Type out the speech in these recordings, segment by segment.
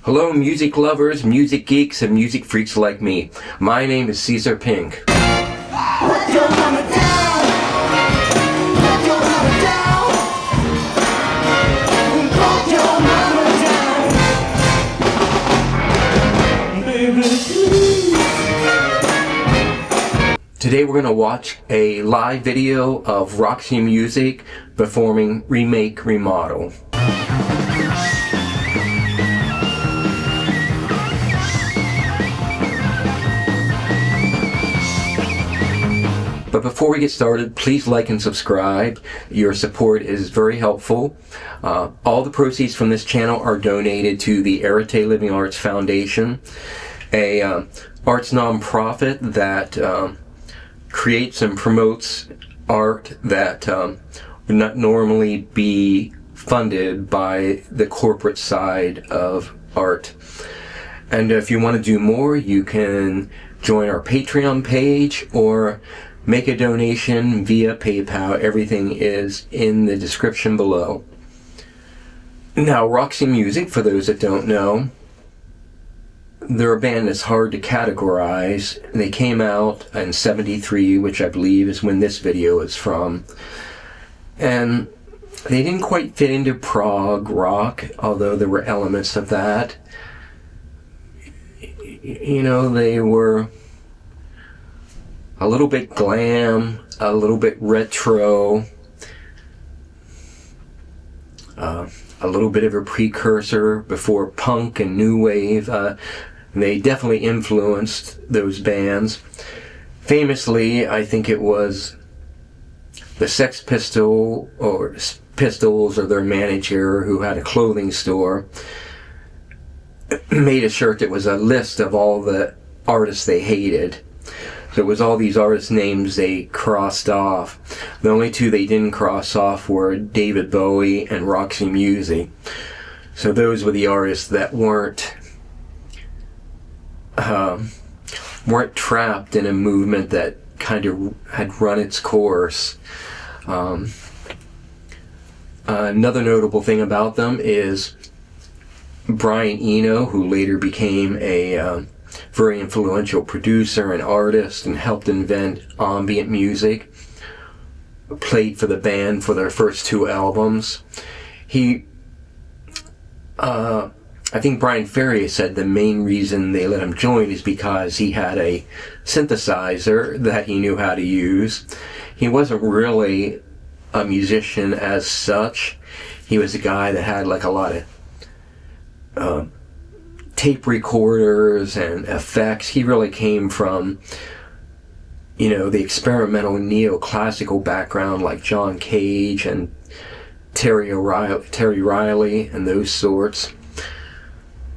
Hello music lovers, music geeks, and music freaks like me. My name is Caeser Pink. Let your mama down. Let your mama down. Let your mama down. Baby, please. Today we're going to watch a live video of Roxy Music performing Remake Remodel. But before we get started, please like and subscribe. Your support is very helpful. All the proceeds from this channel are donated to the Arete Living Arts Foundation, a arts nonprofit that creates and promotes art that would not normally be funded by the corporate side of art. And if you want to do more, you can join our Patreon page or make a donation via PayPal. Everything is in the description below. Now, Roxy Music, for those that don't know, they're a band that's hard to categorize. They came out in '73, which I believe is when this video is from. And they didn't quite fit into prog rock, although there were elements of that. You know, they were a little bit glam, a little bit retro, a little bit of a precursor before punk and new wave. They definitely influenced those bands. Famously, I think it was the Sex Pistols or their manager, who had a clothing store, made a shirt that was a list of all the artists they hated. So it was all these artist names they crossed off. The only two they didn't cross off were David Bowie and Roxy Music. So those were the artists that weren't trapped in a movement that kind of had run its course. Another notable thing about them is Brian Eno, who later became a very influential producer and artist and helped invent ambient music, played for the band for their first two albums. I think Brian Ferry said the main reason they let him join is because he had a synthesizer that he knew how to use. He wasn't really a musician as such. He was a guy that had like a lot of tape recorders and effects. He really came from, you know, the experimental neoclassical background like John Cage and Terry Riley and those sorts.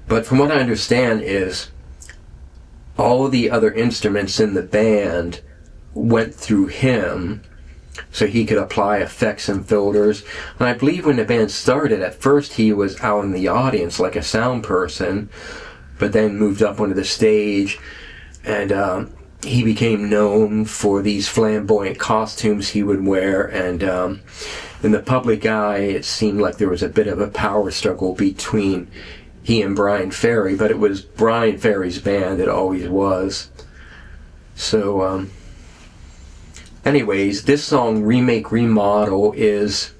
But from what I understand is all of the other instruments in the band went through him so he could apply effects and filters. And I believe when the band started, at first he was out in the audience like a sound person, but then moved up onto the stage, and he became known for these flamboyant costumes he would wear. And in the public eye, it seemed like there was a bit of a power struggle between he and Brian Ferry, but it was Brian Ferry's band, it always was. So, anyways, this song, Remake Remodel, is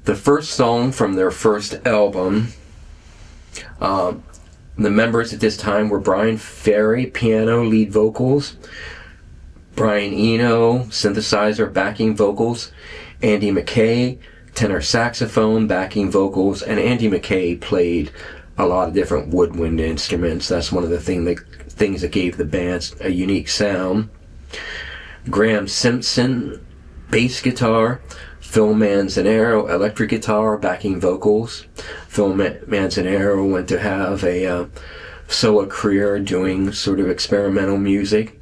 the first song from their first album. The members at this time were Brian Ferry, piano, lead vocals, Brian Eno, synthesizer, backing vocals, Andy McKay, tenor saxophone, backing vocals, and Andy McKay played a lot of different woodwind instruments. That's one of the things that gave the band a unique sound. Graham Simpson, bass guitar, Phil Manzanero, electric guitar, backing vocals. Phil Manzanero went to have a solo career doing sort of experimental music.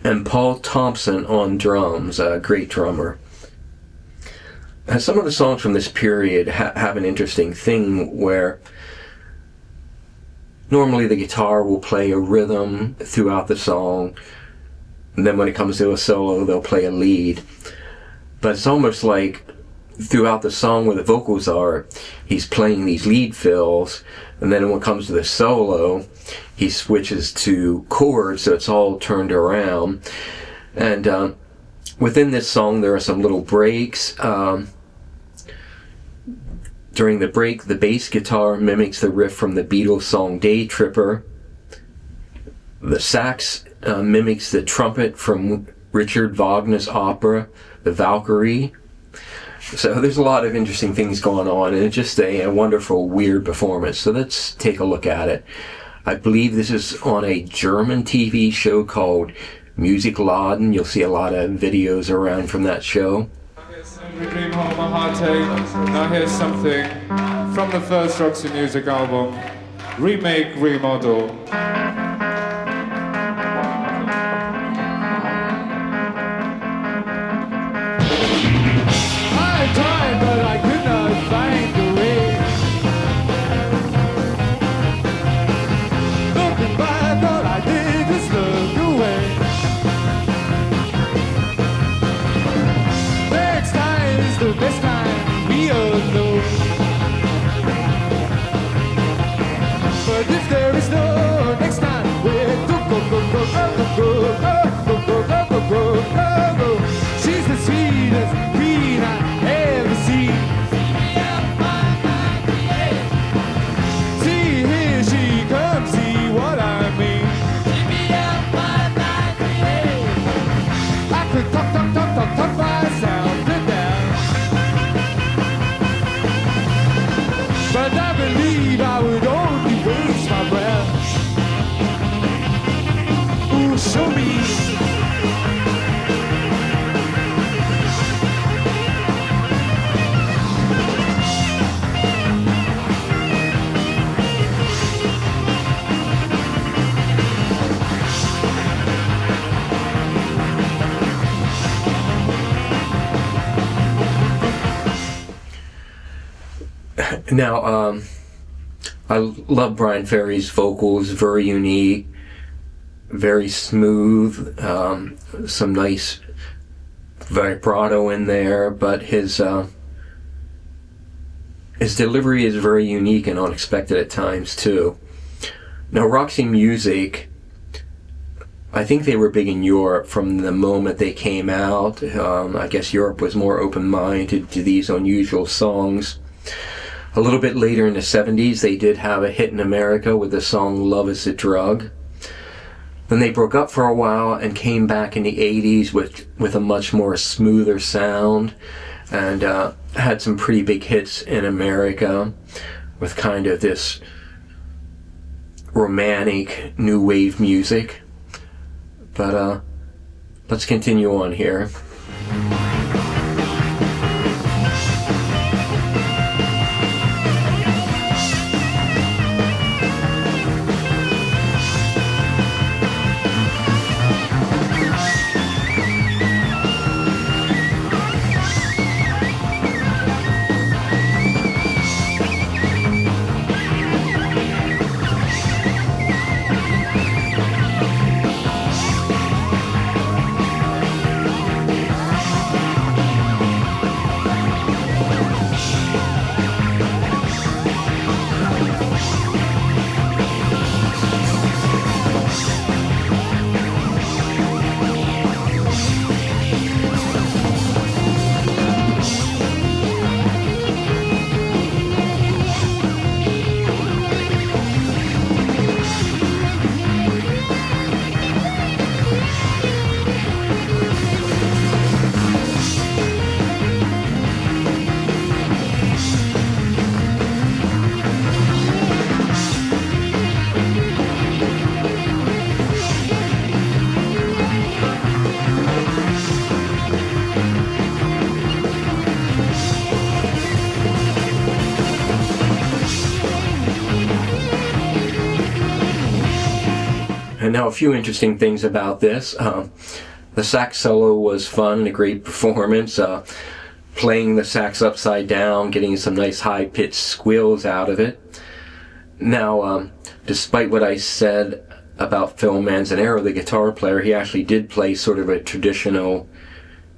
And Paul Thompson on drums, a great drummer. Some of the songs from this period have an interesting thing where normally the guitar will play a rhythm throughout the song, and then when it comes to a solo, they'll play a lead. But it's almost like throughout the song where the vocals are, he's playing these lead fills, And then when it comes to the solo, he switches to chords, so it's all turned around. And within this song, there are some little breaks. During the break, the bass guitar mimics the riff from the Beatles song Day Tripper. The sax mimics the trumpet from Richard Wagner's opera, The Valkyrie. So there's a lot of interesting things going on, and it's just a wonderful, weird performance. So let's take a look at it. I believe this is on a German TV show called Music Laden. You'll see a lot of videos around from that show. We came home a hard take. Now here's something from the first Roxy music album, Remake Remodel. I tried, but I could not find a way. Looking back, all I did was look away. Next time is the best time, we all know. But if there is no next time, we're to go. She's the sweetest queen I ever seen. See, here she comes, see what I mean. I could talk myself to death, but I believe I would only waste my breath. Ooh, show me. Now, I love Brian Ferry's vocals, very unique, very smooth, some nice vibrato in there, but his delivery is very unique and unexpected at times too. Now, Roxy Music, I think they were big in Europe from the moment they came out. I guess Europe was more open-minded to these unusual songs. A little bit later in the 70s, they did have a hit in America with the song Love is a Drug. Then they broke up for a while and came back in the 80s with a much more smoother sound, and had some pretty big hits in America with kind of this romantic new wave music. But let's continue on here. And now a few interesting things about this. The sax solo was fun, a great performance. Playing the sax upside down, getting some nice high-pitched squeals out of it. Now, despite what I said about Phil Manzanero, the guitar player, he actually did play sort of a traditional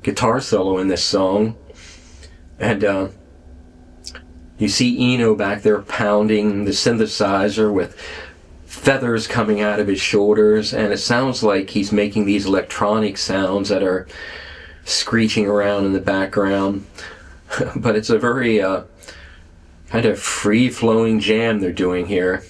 guitar solo in this song. And You see Eno back there pounding the synthesizer with feathers coming out of his shoulders, and it sounds like he's making these electronic sounds that are screeching around in the background. But it's a very kind of free-flowing jam they're doing here.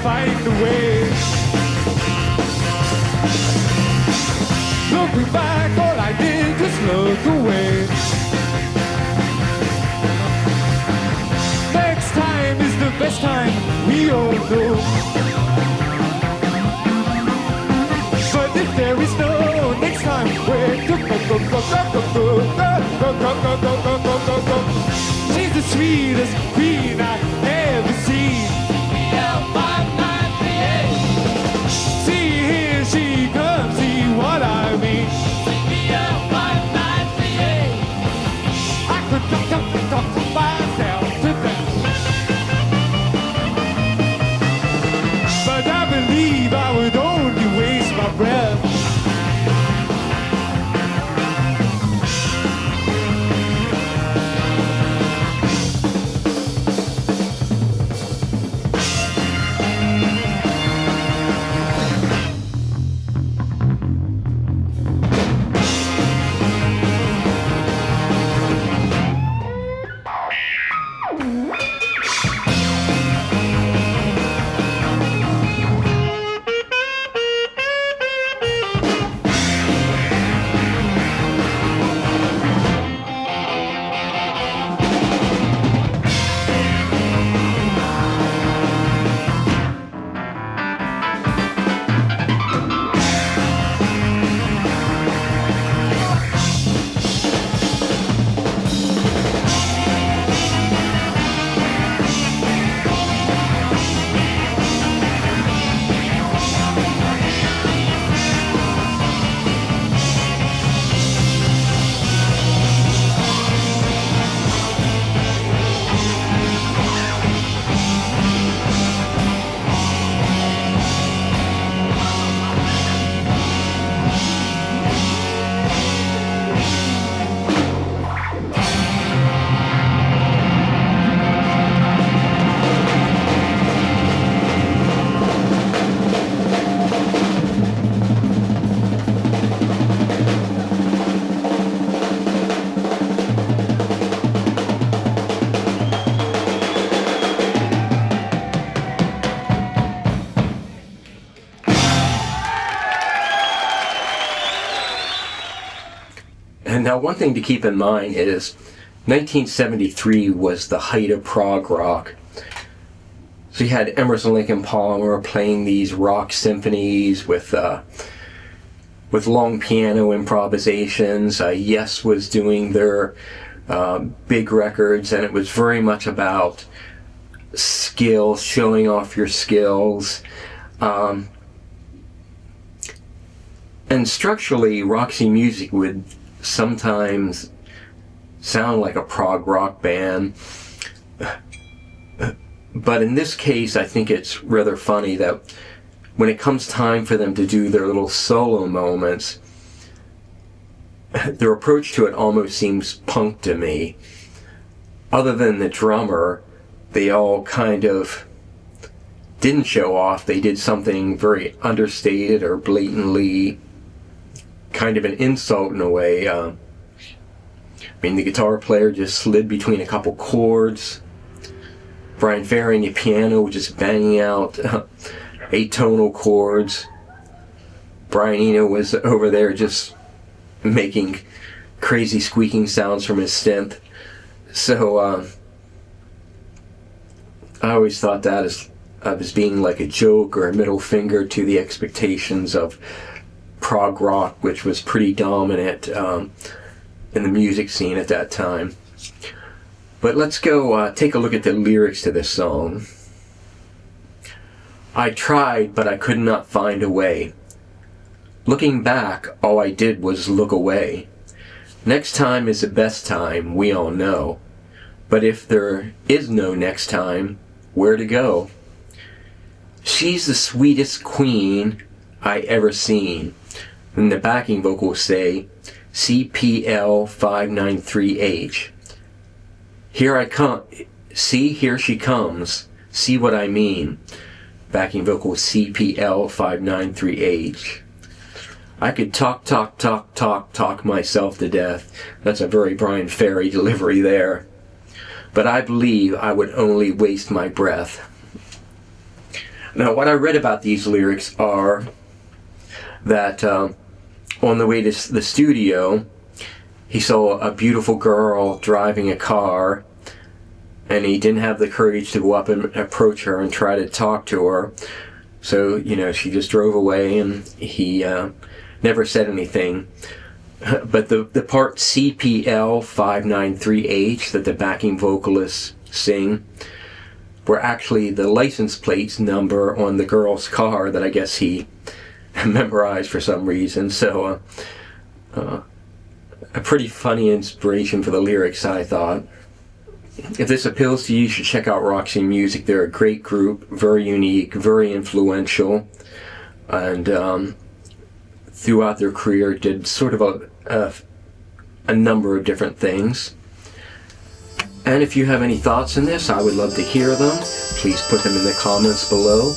Find the way. Looking back, all I did was look away. Next time is the best time, we all know. But if there is no next time, we're go go go go go go go go go go go go go go. She's the sweetest queen I've ever seen. She comes, see what I mean. I could talk to myself to death, but I believe I would only waste my breath. And now one thing to keep in mind is 1973 was the height of prog rock. So you had Emerson, Lake and Palmer playing these rock symphonies with long piano improvisations. Yes was doing their big records, and it was very much about skills, showing off your skills. And structurally, Roxy music would sometimes sound like a prog rock band. But in this case, I think it's rather funny that when it comes time for them to do their little solo moments, their approach to it almost seems punk to me. Other than the drummer, they all kind of didn't show off. They did something very understated or blatantly kind of an insult in a way. I mean, the guitar player just slid between a couple chords. Brian Ferry on the piano was just banging out atonal chords. Brian Eno was over there just making crazy squeaking sounds from his synth. So I always thought that as being like a joke or a middle finger to the expectations of prog rock, which was pretty dominant in the music scene at that time. But let's go take a look at the lyrics to this song. I tried, but I could not find a way. Looking back, all I did was look away. Next time is the best time, we all know. But if there is no next time, where to go? She's the sweetest queen I ever seen. And the backing vocals say, CPL593H. Here I come. See, here she comes. See what I mean. Backing vocal CPL593H. I could talk myself to death. That's a very Brian Ferry delivery there. But I believe I would only waste my breath. Now, what I read about these lyrics are that on the way to the studio, he saw a beautiful girl driving a car, and he didn't have the courage to go up and approach her and try to talk to her. So, she just drove away, and he never said anything. But the part CPL593H that the backing vocalists sing were actually the license plate number on the girl's car that I guess he memorized for some reason. So a pretty funny inspiration for the lyrics, I thought. If this appeals to you, you should check out Roxy Music. They're a great group, very unique, very influential, and throughout their career did sort of a number of different things. And if you have any thoughts on this, I would love to hear them. Please put them in the comments below.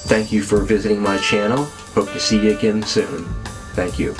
Thank you for visiting my channel. Hope to see you again soon. Thank you.